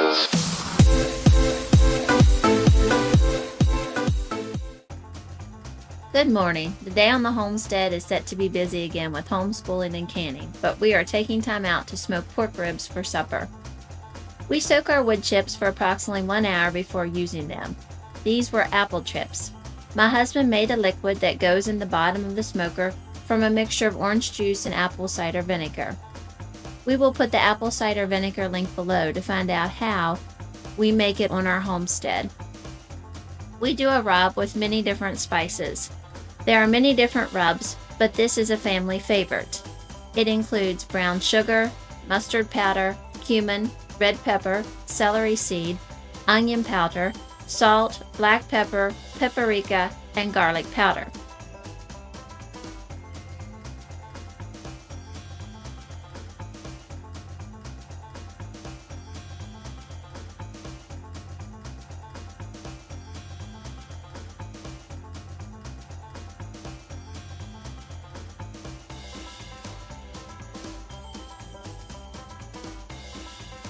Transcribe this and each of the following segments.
Good morning. The day on the homestead is set to be busy again with homeschooling and canning, but we are taking time out to smoke pork ribs for supper. We soak our wood chips for approximately 1 hour before using them. These were apple chips. My husband made a liquid that goes in the bottom of the smoker from a mixture of orange juice and apple cider vinegar. We will put the apple cider vinegar link below to find out how we make it on our homestead. We do a rub with many different spices. There are many different rubs, but this is a family favorite. It includes brown sugar, mustard powder, cumin, red pepper, celery seed, onion powder, salt, black pepper, paprika, and garlic powder.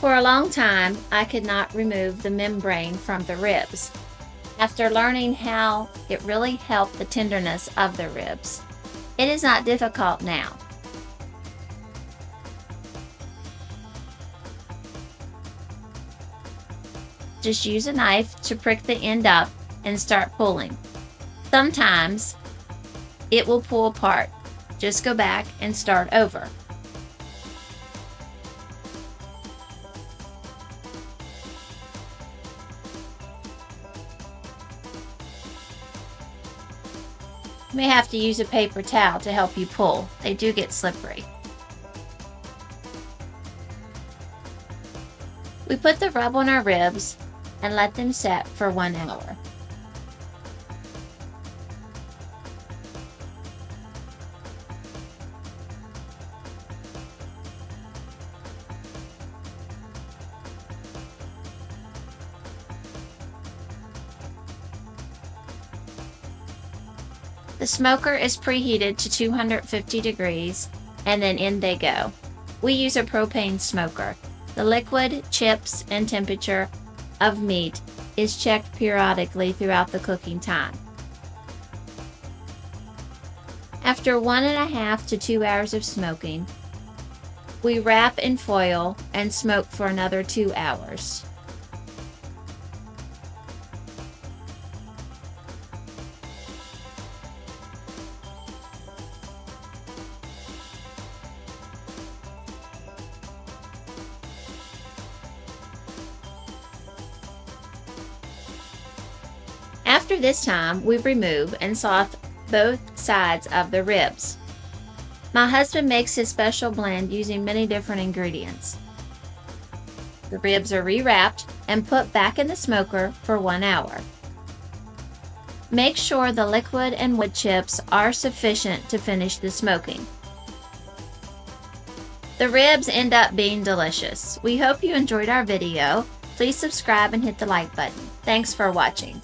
For a long time, I could not remove the membrane from the ribs. After learning how, it really helped the tenderness of the ribs. It is not difficult now. Just use a knife to prick the end up and start pulling. Sometimes it will pull apart. Just go back and start over. You may have to use a paper towel to help you pull. They do get slippery. We put the rub on our ribs and let them set for 1 hour. The smoker is preheated to 250 degrees and then in they go. We use a propane smoker. The liquid, chips, and temperature of meat is checked periodically throughout the cooking time. After 1.5 to 2 hours of smoking, we wrap in foil and smoke for another 2 hours. After this time, we remove and sauté both sides of the ribs. My husband makes his special blend using many different ingredients. The ribs are rewrapped and put back in the smoker for 1 hour. Make sure the liquid and wood chips are sufficient to finish the smoking. The ribs end up being delicious. We hope you enjoyed our video. Please subscribe and hit the like button. Thanks for watching.